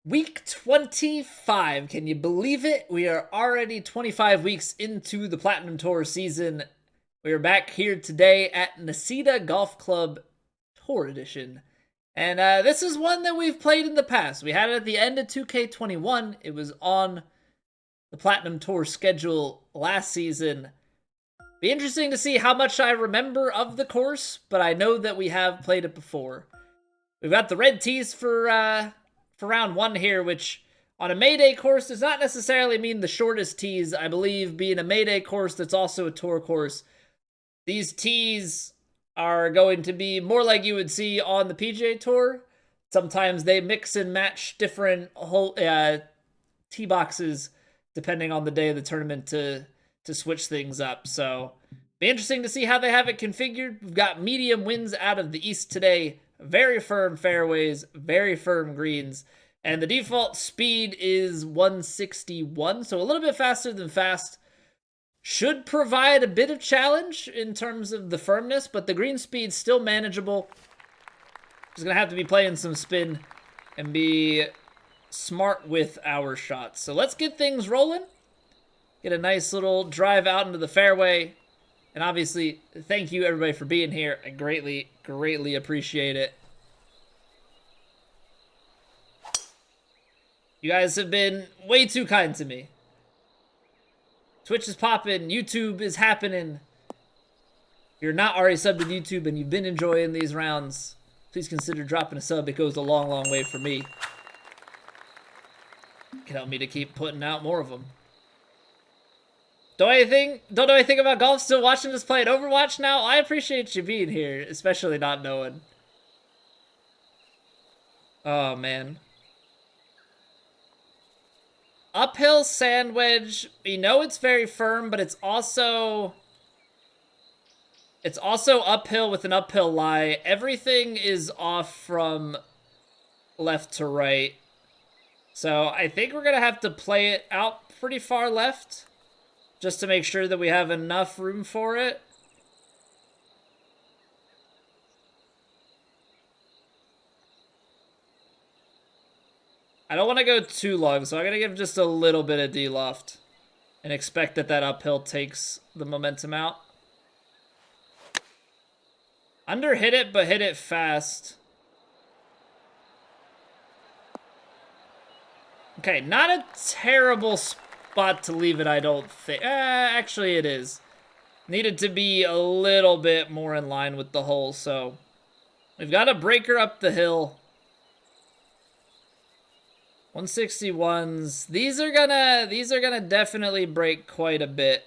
Week 25. Can you believe it? We are already 25 weeks into the Platinum Tour season. We are back here today at Necedah Golf Club Tour Edition. And this is one that we've played in the past. We had it at the end of 2K21. It was on the Platinum Tour schedule last season. Be interesting to see how much I remember of the course, but I know that we have played it before. We've got the red tees for round one here, which on a Mayday course does not necessarily mean the shortest tees. I believe being a Mayday course that's also a tour course, these tees are going to be more like you would see on the PGA Tour. Sometimes they mix and match different tee boxes depending on the day of the tournament to switch things up. So be interesting to see how they have it configured. We've got medium winds out of the east today. Very firm fairways, very firm greens. And the default speed is 161, so a little bit faster than fast. Should provide a bit of challenge in terms of the firmness, but the green speed's still manageable. Just gonna have to be playing some spin and be smart with our shots. So let's get things rolling. Get a nice little drive out into the fairway. And obviously, thank you everybody for being here. I greatly appreciate it. You guys have been way too kind to me. Twitch is popping. YouTube is happening. If you're not already subbed to YouTube and you've been enjoying these rounds, please consider dropping a sub. It goes a long, long way for me. It can help me to keep putting out more of them. Don't know anything about golf, still watching us play at Overwatch now? I appreciate you being here, especially not knowing. Oh, man. Uphill sand wedge. We know it's very firm, but it's also uphill with an uphill lie. Everything is off from left to right. So I think we're going to have to play it out pretty far left, just to make sure that we have enough room for it. I don't want to go too long, so I'm going to give just a little bit of D-loft and expect that that uphill takes the momentum out. Under hit it, but hit it fast. Okay, not a terrible spot to leave it, I don't think. Actually, it is. Needed to be a little bit more in line with the hole, so we've got a breaker up the hill. 161s. These are gonna definitely break quite a bit.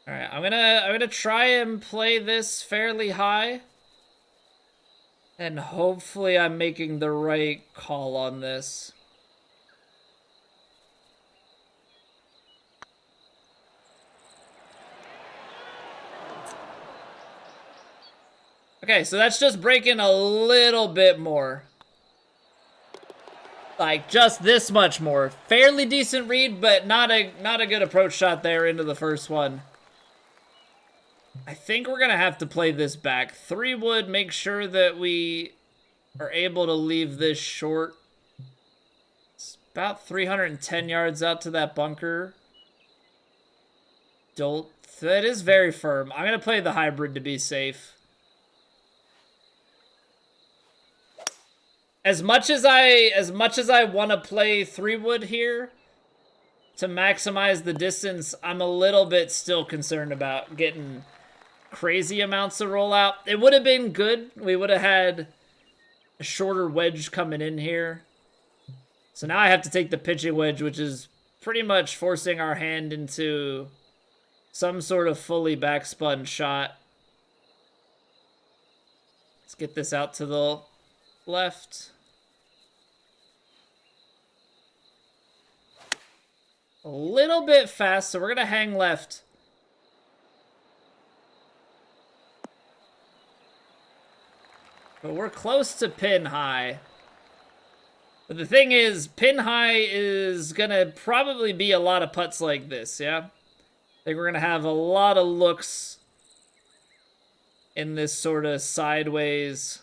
All right, I'm gonna try and play this fairly high. And hopefully I'm making the right call on this. Okay, so that's just breaking a little bit more. Like, just this much more. Fairly decent read, but not a good approach shot there into the first one. I think we're going to have to play this back. 3-wood, make sure that we are able to leave this short. It's about 310 yards out to that bunker. That is very firm. I'm going to play the hybrid to be safe. As much as I want to play 3-wood here to maximize the distance, I'm a little bit still concerned about getting crazy amounts of rollout. It would have been good. We would have had a shorter wedge coming in here. So now I have to take the pitching wedge, which is pretty much forcing our hand into some sort of fully backspun shot. Let's get this out to the left. A little bit fast, so we're going to hang left. But we're close to pin high. But the thing is, pin high is gonna probably be a lot of putts like this, yeah? I think we're gonna have a lot of looks in this sort of sideways.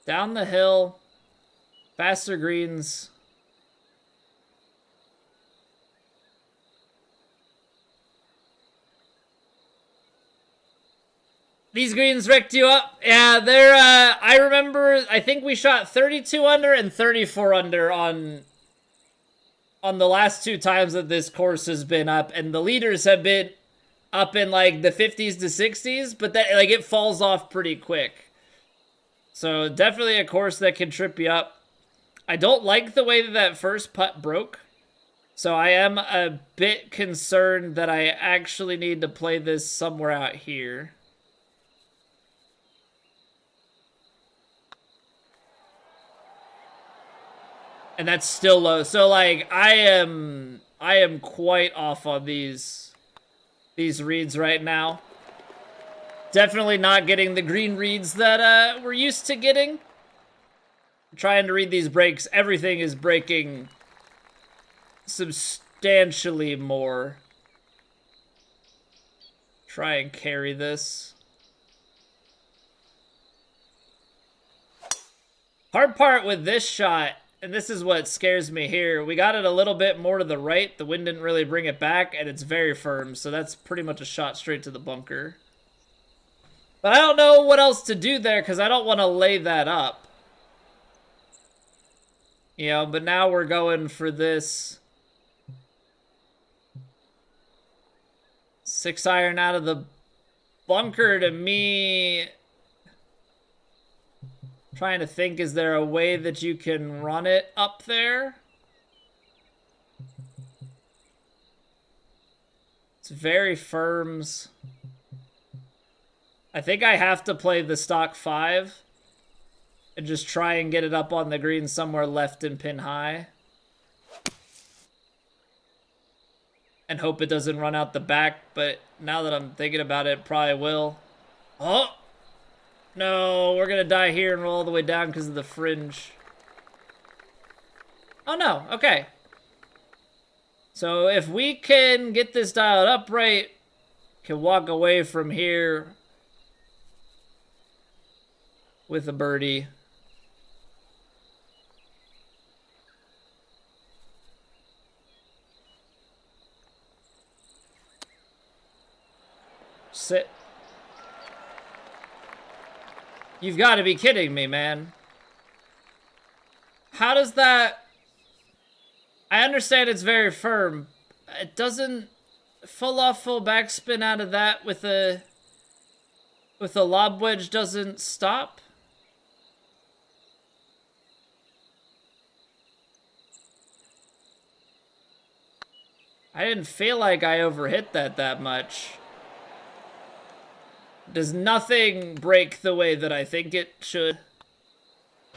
Down the hill, faster greens. These greens wrecked you up. Yeah, they're, I remember, I think we shot 32 under and 34 under on the last 2 times that this course has been up, and the leaders have been up in, like, the 50s to 60s, but that, like, it falls off pretty quick. So, definitely a course that can trip you up. I don't like the way that that first putt broke, so I am a bit concerned that I actually need to play this somewhere out here. And that's still low. So, like, I am quite off on these reads right now. Definitely not getting the green reads that we're used to getting. I'm trying to read these breaks. Everything is breaking substantially more. Try and carry this. Hard part with this shot, and this is what scares me here, we got it a little bit more to the right. The wind didn't really bring it back, and it's very firm, so that's pretty much a shot straight to the bunker. But I don't know what else to do there, because I don't want to lay that up. You know, but now we're going for this 6-iron out of the bunker. To me, trying to think, is there a way that you can run it up there? It's very firms. I think I have to play the stock 5 and just try and get it up on the green somewhere left and pin high. And hope it doesn't run out the back, but now that I'm thinking about it, probably will. Oh! No, we're gonna die here and roll all the way down because of the fringe. Oh no, okay. So if we can get this dialed up right, can walk away from here with a birdie. Sit. You've got to be kidding me, man. How does that... I understand it's very firm. It doesn't full off, full backspin out of that with a lob wedge doesn't stop. I didn't feel like I overhit that much. Does nothing break the way that I think it should?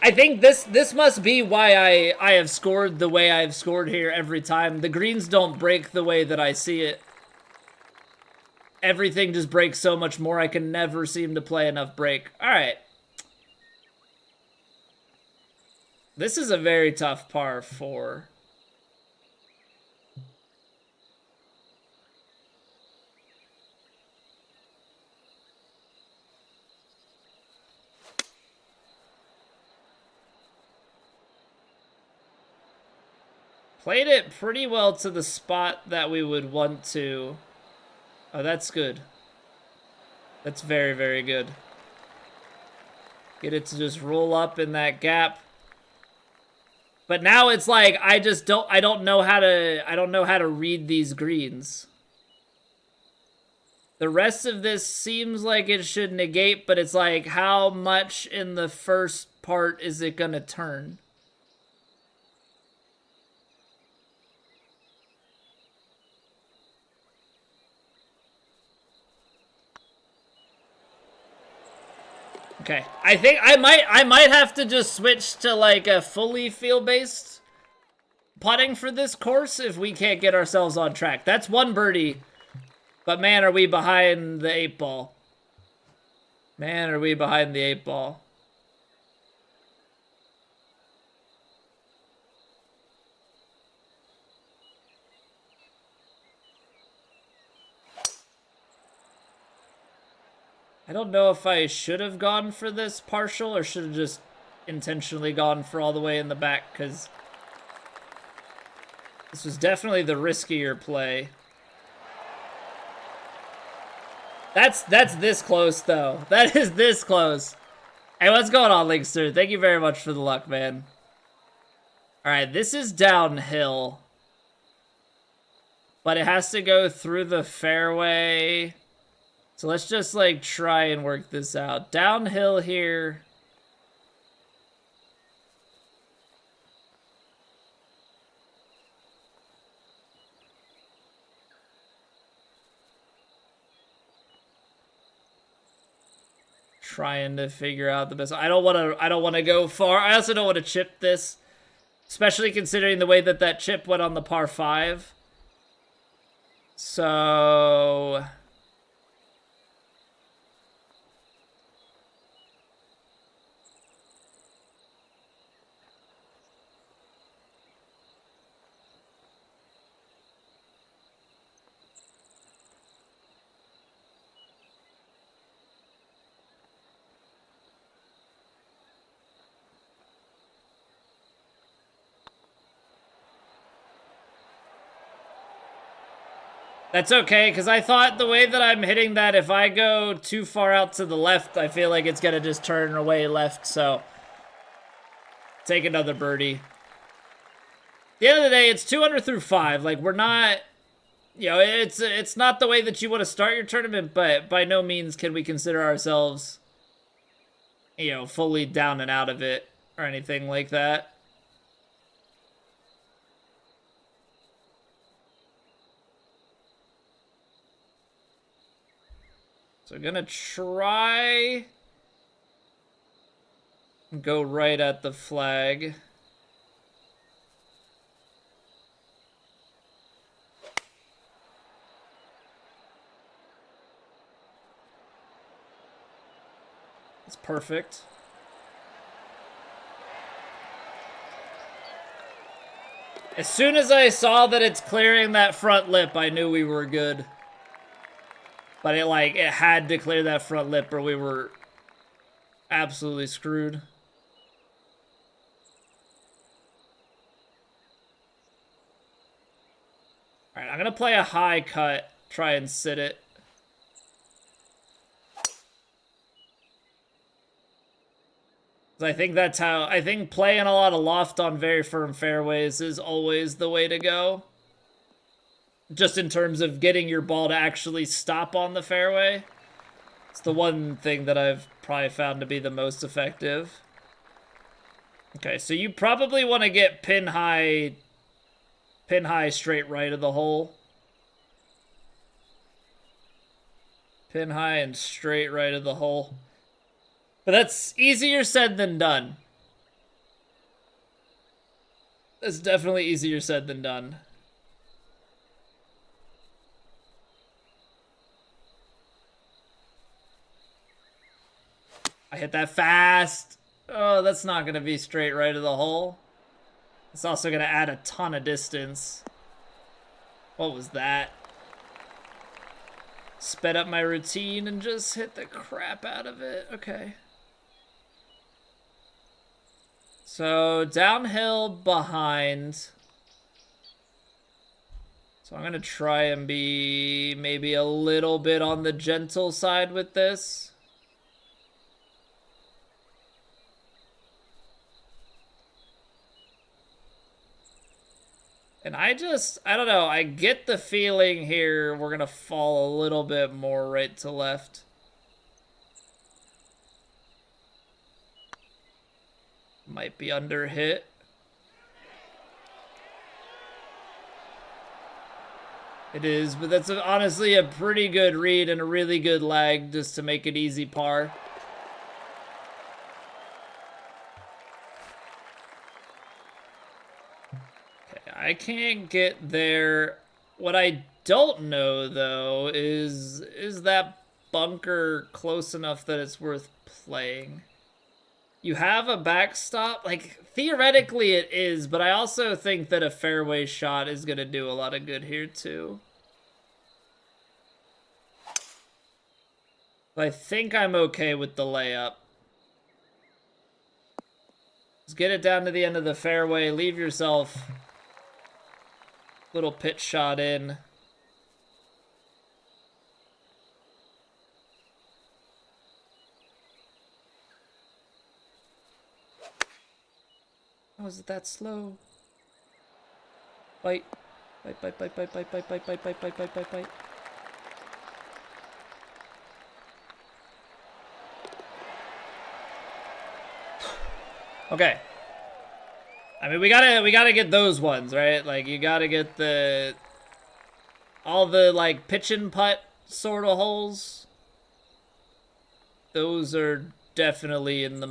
I think this must be why I have scored the way I've scored here every time. The greens don't break the way that I see it. Everything just breaks so much more. I can never seem to play enough break. All right. This is a very tough par 4. Played it pretty well to the spot that we would want to. Oh, that's good. That's very, very good. Get it to just roll up in that gap. But now it's like I don't know how to read these greens. The rest of this seems like it should negate, but it's like how much in the first part is it gonna turn? Okay, I think I might have to just switch to like a fully field-based putting for this course if we can't get ourselves on track. That's one birdie, but man, are we behind the 8-ball. Man, are we behind the 8-ball. I don't know if I should have gone for this partial or should have just intentionally gone for all the way in the back, because this was definitely the riskier play. That's this close, though. That is this close. Hey, what's going on, Linkster? Thank you very much for the luck, man. All right, this is downhill. But it has to go through the fairway. So let's just, like, try and work this out. Downhill here. Trying to figure out the best. I don't want to go far. I also don't want to chip this, especially considering the way that that chip went on the par 5. So that's okay, because I thought the way that I'm hitting that, if I go too far out to the left, I feel like it's going to just turn away left, so take another birdie. At the end of the day, it's 2 under through 5. Like, we're not, you know, it's not the way that you want to start your tournament, but by no means can we consider ourselves, you know, fully down and out of it or anything like that. So I'm gonna try and go right at the flag. It's perfect. As soon as I saw that it's clearing that front lip, I knew we were good. But it had to clear that front lip or we were absolutely screwed. All right, I'm gonna play a high cut, try and sit it. I think that's how, I think playing a lot of loft on very firm fairways is always the way to go. Just in terms of getting your ball to actually stop on the fairway. It's the one thing that I've probably found to be the most effective. Okay, so you probably want to get pin high straight right of the hole. Pin high and straight right of the hole. But that's easier said than done. That's definitely easier said than done. I hit that fast. Oh, that's not going to be straight right of the hole. It's also going to add a ton of distance. What was that? Sped up my routine and just hit the crap out of it. Okay. So, downhill behind. So I'm going to try and be maybe a little bit on the gentle side with this. And I don't know, I get the feeling here we're going to fall a little bit more right to left. Might be under hit. It is, but that's honestly a pretty good read and a really good lag just to make it easy par. I can't get there. What I don't know, though, is that bunker close enough that it's worth playing? You have a backstop? Like, theoretically it is, but I also think that a fairway shot is going to do a lot of good here, too. I think I'm okay with the layup. Just get it down to the end of the fairway, leave yourself a little pitch shot in. How is it that slow? Bite. Bite, bite, bite, bite, bite, bite, bite, bite, bite, bite, bite, bite, bite. Okay. I mean, we gotta get those ones, right? Like, you gotta get all the, like, pitch and putt sort of holes. Those are definitely in the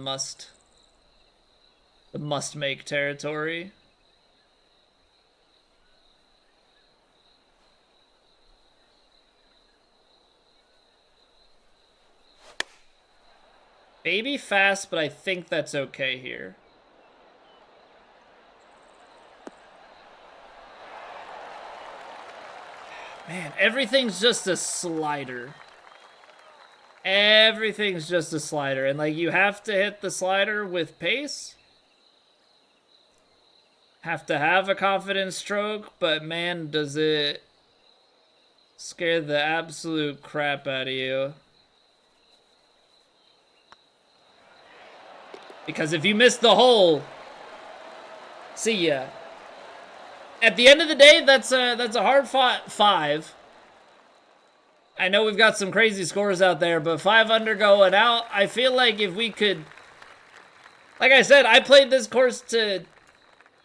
must-make territory. Maybe fast, but I think that's okay here. Man, everything's just a slider. Everything's just a slider. And, like, you have to hit the slider with pace. Have to have a confident stroke, but man, does it scare the absolute crap out of you. Because if you miss the hole, see ya. At the end of the day, that's a hard-fought 5. I know we've got some crazy scores out there, but 5 under going out, I feel like if we could... Like I said, I played this course to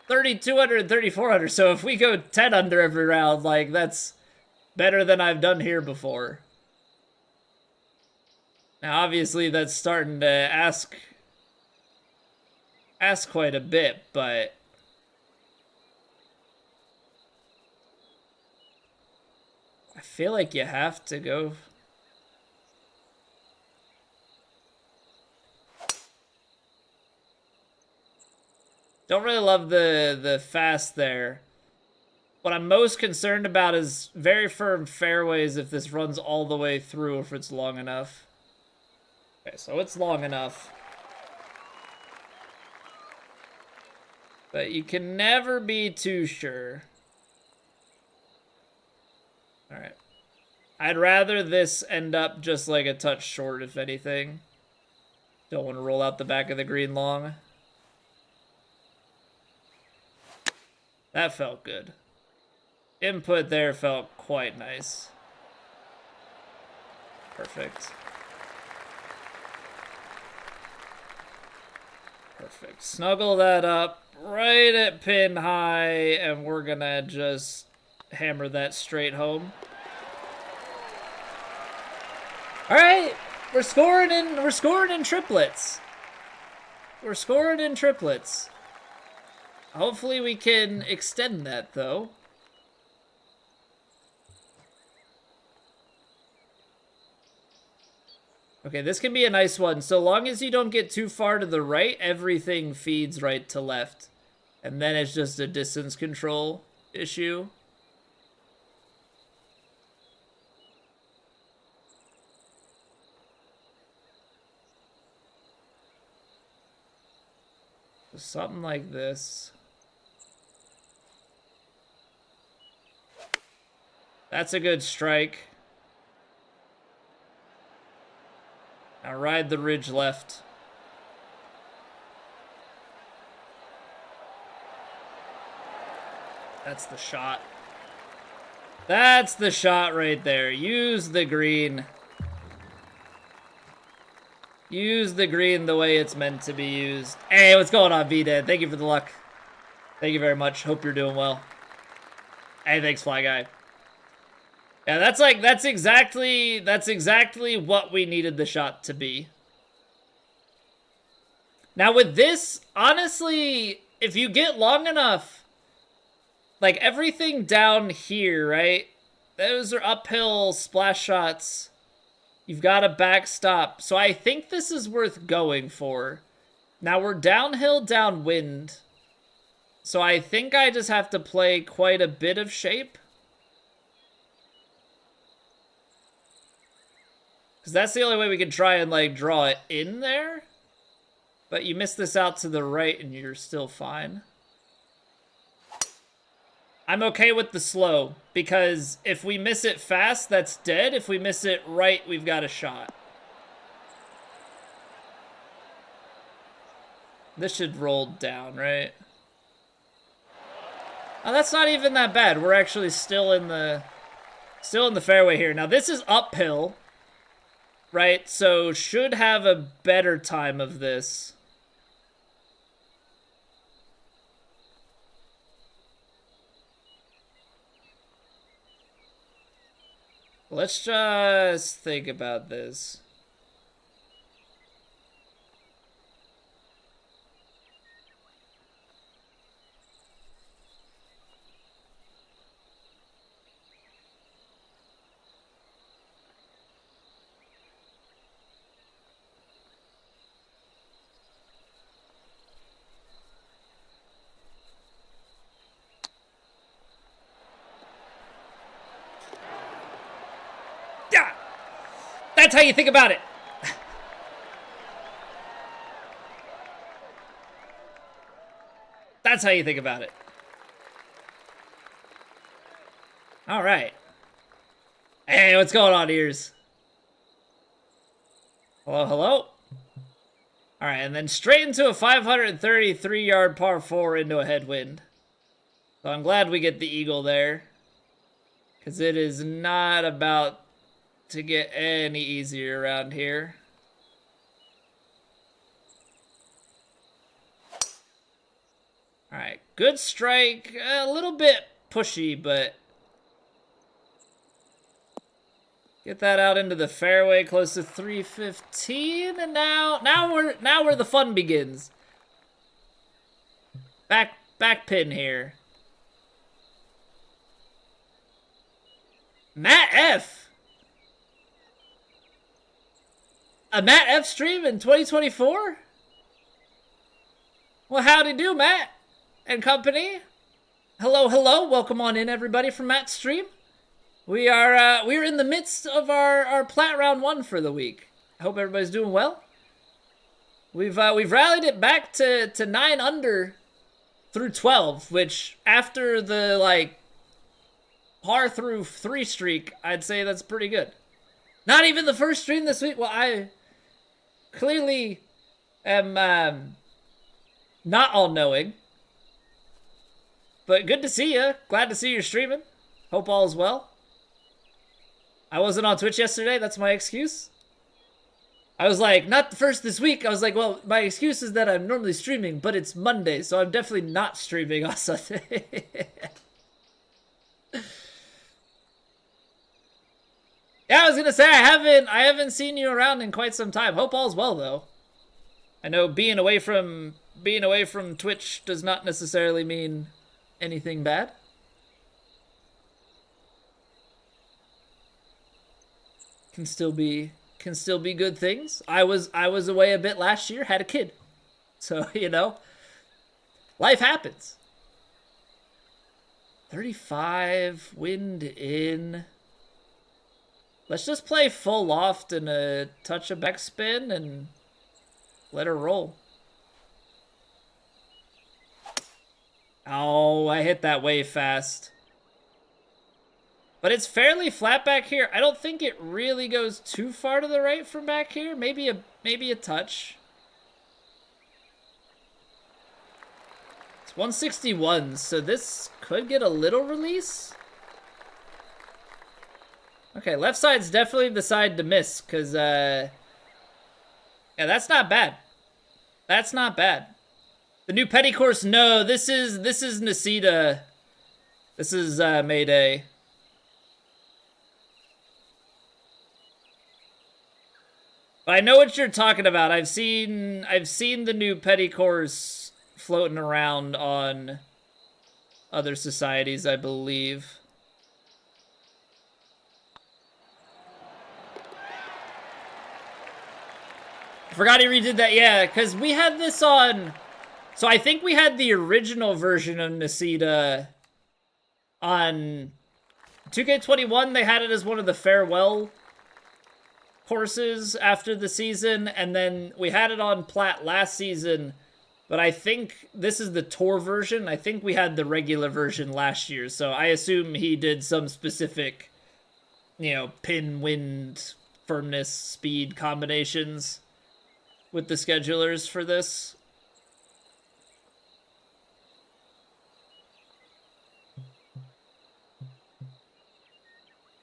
3,200 and 3,400, so if we go 10 under every round, like, that's better than I've done here before. Now, obviously, that's starting to ask quite a bit, but... I feel like you have to go... Don't really love the fast there. What I'm most concerned about is very firm fairways if this runs all the way through, if it's long enough. Okay, so it's long enough. But you can never be too sure. Alright. I'd rather this end up just like a touch short, if anything. Don't want to roll out the back of the green long. That felt good. Input there felt quite nice. Perfect. Perfect. Snuggle that up right at pin high, and we're gonna just hammer that straight home. All right, we're scoring in triplets. We're scoring in triplets. Hopefully we can extend that, though. Okay, this can be a nice one. So long as you don't get too far to the right, everything feeds right to left. And then it's just a distance control issue. Something like this. That's a good strike. Now ride the ridge left. That's the shot. That's the shot right there. Use the green. Use the green the way it's meant to be used. Hey, what's going on, V-Dad? Thank you for the luck. Thank you very much. Hope you're doing well. Hey, thanks, Fly Guy. Yeah, that's exactly what we needed the shot to be. Now with this, honestly, if you get long enough, Like, everything down here, right? Those are uphill splash shots. You've got a backstop. So I think this is worth going for. Now we're downhill, downwind. So I think I just have to play quite a bit of shape. Because that's the only way we can try and, like, draw it in there. But you miss this out to the right and you're still fine. I'm okay with the slow, because if we miss it fast, that's dead. If we miss it right, we've got a shot. This should roll down, right? Oh, that's not even that bad. We're actually still in the fairway here. Now, this is uphill, right? So should have a better time of this. Let's just think about this. Yeah! That's how you think about it. That's how you think about it. All right. Hey, what's going on, ears? Hello, hello? All right, and then straight into a 533-yard par 4 into a headwind. So I'm glad we get the eagle there, because it is not about to get any easier around here. All right, good strike. A little bit pushy, but get that out into the fairway, close to 315, and now where the fun begins. Back pin here. Matt F. A Matt F stream in 2024? Well, howdy do, Matt and company. Hello, hello. Welcome on in, everybody, from Matt's stream. We're in the midst of our Plat Round 1 for the week. I hope everybody's doing well. We've rallied it back to 9 under through 12, which after the, like, par through 3 streak, I'd say that's pretty good. Not even the first stream this week. Well, I clearly am not all-knowing. But good to see you. Glad to see you're streaming. Hope all is well. I wasn't on Twitch yesterday. That's my excuse. I was like, not the first this week. I was like, well, my excuse is that I'm normally streaming, but it's Monday, so I'm definitely not streaming on Sunday. Yeah, I was gonna say I haven't seen you around in quite some time. Hope all's well though. I know being away from Twitch does not necessarily mean anything bad. Can still be good things. I was away a bit last year, had a kid. So, you know, life happens. 35, wind in. Let's just play full loft and a touch of backspin and let her roll. Oh, I hit that way fast. But it's fairly flat back here. I don't think it really goes too far to the right from back here. Maybe a touch. It's 161, so this could get a little release. Okay, left side's definitely the side to miss, because, yeah, that's not bad. That's not bad. The new petty course, no, this is Necedah. This is, Mayday. But I know what you're talking about. I've seen the new petty course floating around on other societies, I believe. I forgot he redid that. Yeah, because we had this on... So I think we had the original version of Necedah on 2K21. They had it as one of the farewell courses after the season, and then we had it on Plat last season, but I think this is the tour version. I think we had the regular version last year, so I assume he did some specific, you know, pin, wind, firmness, speed combinations with the schedulers for this.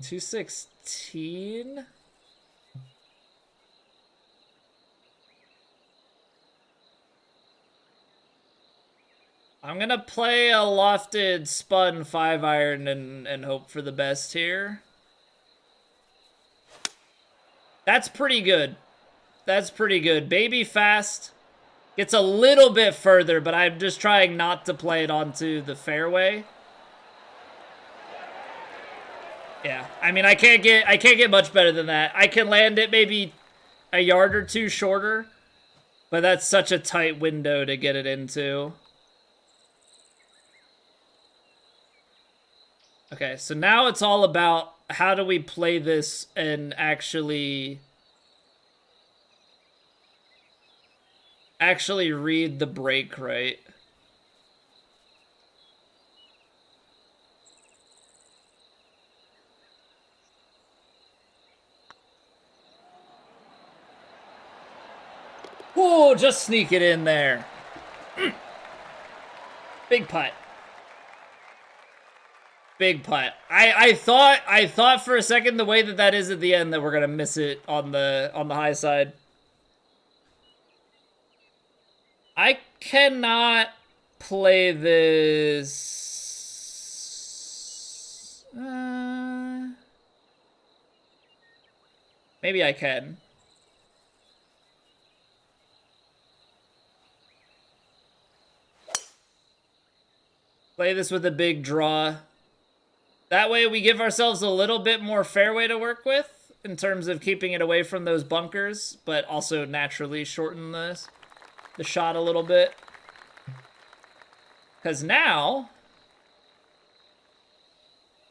$216. I'm gonna play a lofted spun 5-iron and hope for the best here. That's pretty good. That's pretty good. Baby fast. Gets a little bit further, but I'm just trying not to play it onto the fairway. Yeah, I mean, I can't get much better than that. I can land it maybe a yard or two shorter, but that's such a tight window to get it into. Okay, so now it's all about how do we play this and actually read the break right. Whoa, just sneak it in there. Big putt. Big putt. I thought for a second the way that is at the end that we're gonna miss it on the high side. I cannot play this. Maybe I can. Play this with a big draw. That way we give ourselves a little bit more fairway to work with in terms of keeping it away from those bunkers, but also naturally shorten the shot a little bit. Because now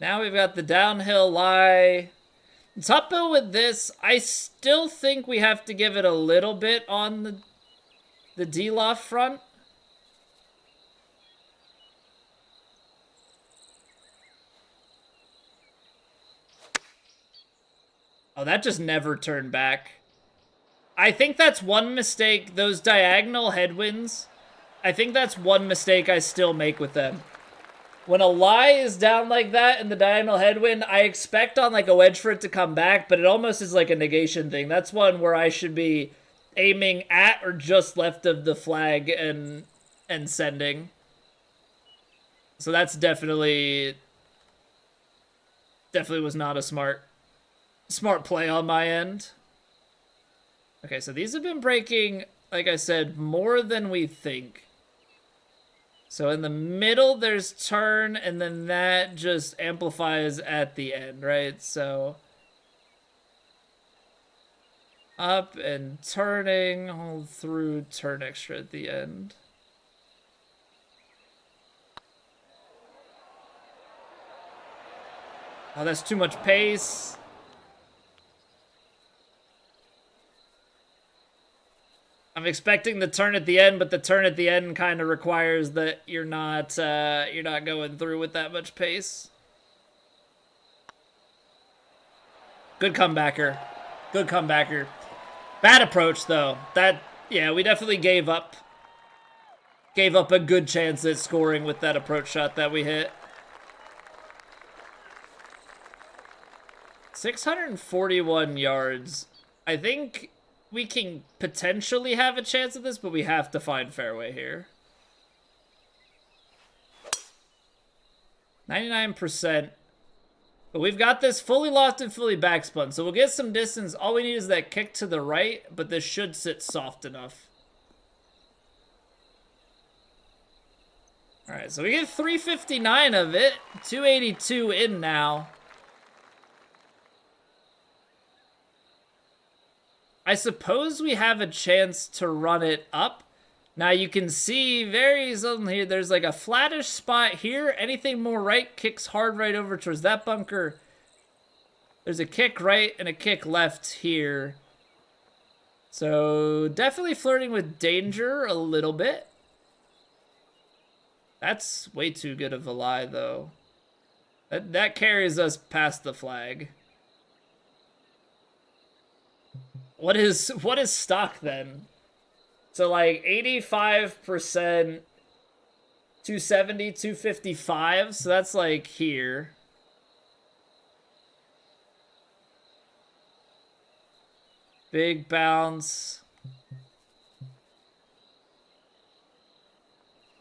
we've got the downhill lie. Top bill with this, I still think we have to give it a little bit on the D-loft front. Oh, that just never turned back. I think that's one mistake. Those diagonal headwinds, I think that's one mistake I still make with them. When a lie is down like that in the diagonal headwind, I expect on like a wedge for it to come back, but it almost is like a negation thing. That's one where I should be aiming at or just left of the flag and sending. So that's definitely was not a smart play on my end. Okay, so these have been breaking, like I said, more than we think. So in the middle, there's turn, and then that just amplifies at the end, right? So up and turning, hold through, turn extra at the end. Oh, that's too much pace. I'm expecting the turn at the end, but the turn at the end kind of requires that you're not going through with that much pace. Good comebacker. Good comebacker. Bad approach though. Yeah, we definitely gave up a good chance at scoring with that approach shot that we hit. 641 yards. I think we can potentially have a chance at this, but we have to find fairway here. 99%. But we've got this fully lofted, fully backspun, so we'll get some distance. All we need is that kick to the right, but this should sit soft enough. All right, so we get 359 of it. 282 in now. I suppose we have a chance to run it up. Now you can see very suddenly here, there's like a flattish spot here. Anything more right kicks hard right over towards that bunker. There's a kick right and a kick left here. So definitely flirting with danger a little bit. That's way too good of a lie though. That carries us past the flag. What is stock then? So like 85%, 270, 255. So that's like here. Big bounce.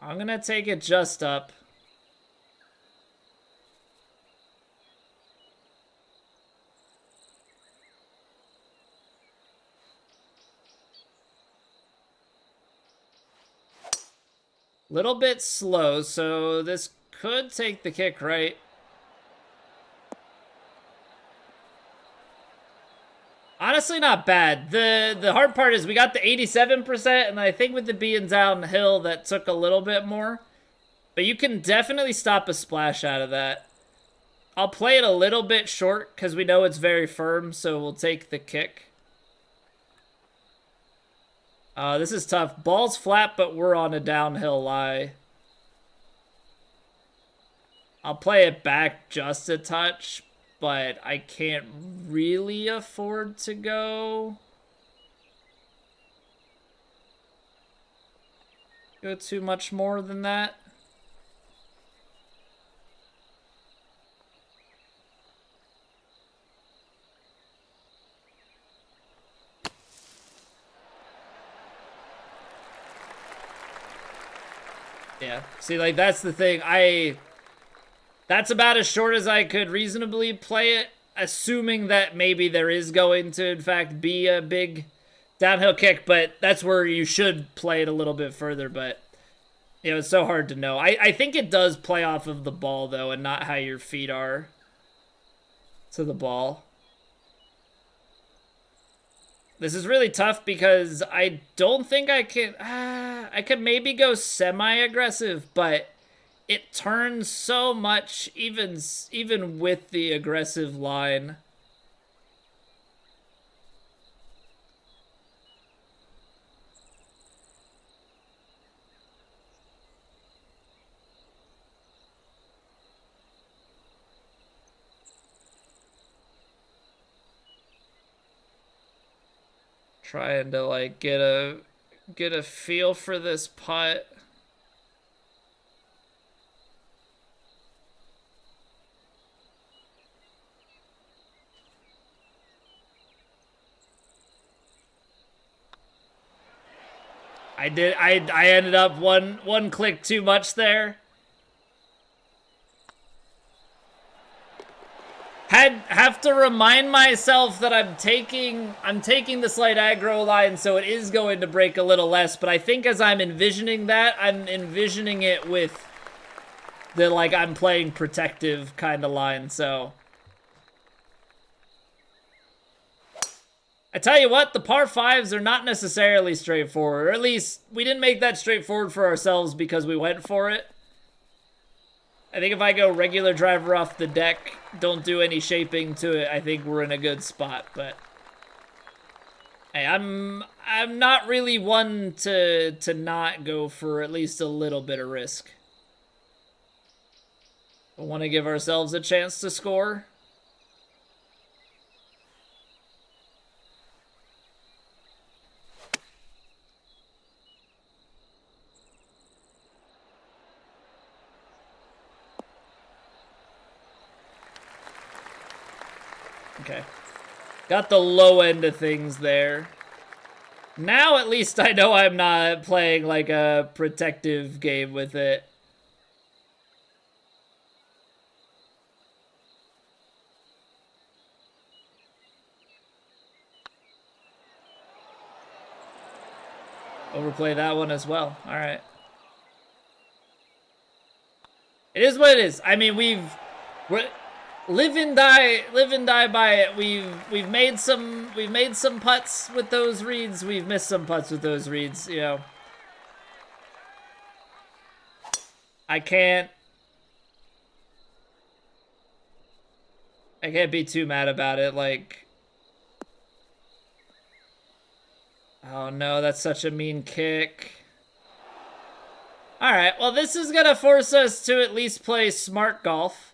I'm gonna take it just up. Little bit slow, so this could take the kick right. Honestly, not bad. The hard part is we got the 87%, and I think with the being downhill, that took a little bit more. But you can definitely stop a splash out of that. I'll play it a little bit short, because we know it's very firm, so we'll take the kick. This is tough. Ball's flat, but we're on a downhill lie. I'll play it back just a touch, but I can't really afford to go too much more than that. Yeah, see, like, that's the thing. That's about as short as I could reasonably play it, assuming that maybe there is going to, in fact, be a big downhill kick, but that's where you should play it a little bit further, but, you know, it's so hard to know. I think it does play off of the ball, though, and not how your feet are to the ball. This is really tough because I don't think I can... I could maybe go semi-aggressive, but it turns so much, even with the aggressive line. Trying to like get a feel for this putt. I ended up one click too much there. Have to remind myself that I'm taking the slight aggro line, so it is going to break a little less, but I think as I'm envisioning that, I'm envisioning it with the, like, I'm playing protective kind of line, so. I tell you what, the par fives are not necessarily straightforward, or at least we didn't make that straightforward for ourselves because we went for it. I think if I go regular driver off the deck, don't do any shaping to it, I think we're in a good spot, but hey, I'm not really one to not go for at least a little bit of risk. I want to give ourselves a chance to score. Okay. Got the low end of things there. Now at least I know I'm not playing like a protective game with it. Overplay that one as well. All right. It is what it is. I mean, we're live and die by it. We've made some putts with those reeds. We've missed some putts with those reeds. You know, I can't be too mad about it. Like, oh no, that's such a mean kick. All right, well, this is gonna force us to at least play smart golf.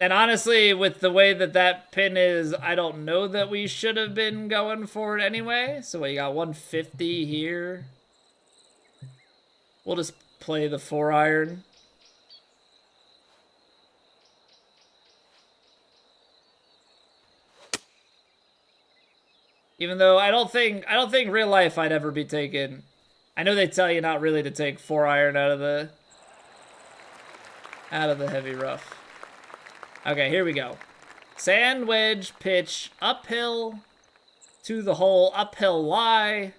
And honestly, with the way that that pin is, I don't know that we should have been going for it anyway. So we got 150 here. We'll just play the 4-iron. Even though I don't think real life I'd ever be taking. I know they tell you not really to take 4-iron out of the heavy rough. Okay, here we go. Sand wedge pitch uphill to the hole, uphill lie.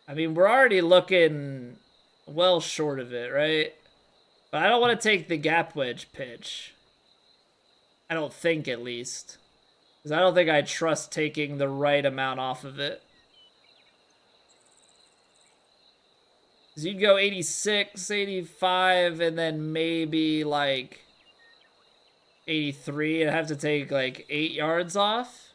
I mean, we're already looking well short of it, right? But I don't want to take the gap wedge pitch. I don't think, at least. Because I don't think I trust taking the right amount off of it. Because you'd go 86, 85, and then maybe, like, 83, and I have to take, like, 8 yards off.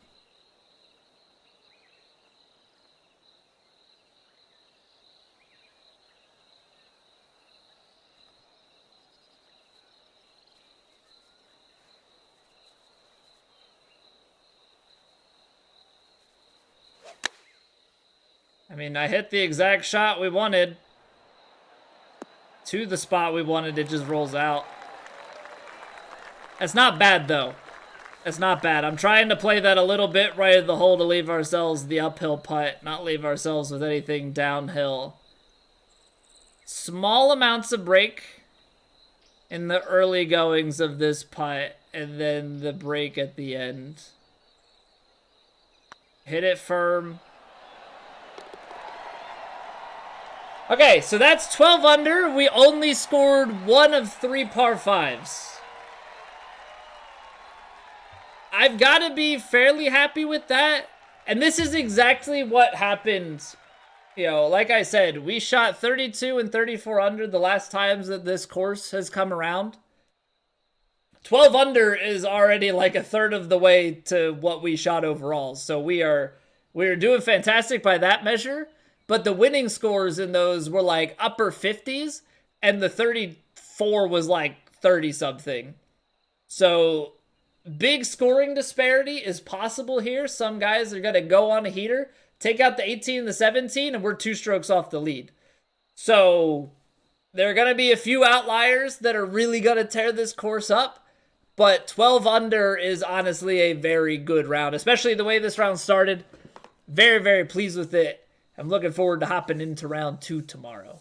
I mean, I hit the exact shot we wanted. To the spot we wanted, it just rolls out. That's not bad, though. That's not bad. I'm trying to play that a little bit right at the hole to leave ourselves the uphill putt, not leave ourselves with anything downhill. Small amounts of break in the early goings of this putt, and then the break at the end. Hit it firm. Okay, so that's 12 under. We only scored 1 of 3 par 5s. I've got to be fairly happy with that. And this is exactly what happened. You know, like I said, we shot 32 and 34 under the last times that this course has come around. 12 under is already like a third of the way to what we shot overall. So we are doing fantastic by that measure. But the winning scores in those were like upper 50s, and the 34 was like 30-something. So big scoring disparity is possible here. Some guys are going to go on a heater, take out the 18 and the 17, and we're 2 strokes off the lead. So there are going to be a few outliers that are really going to tear this course up. But 12 under is honestly a very good round, especially the way this round started. Very, very pleased with it. I'm looking forward to hopping into round 2 tomorrow.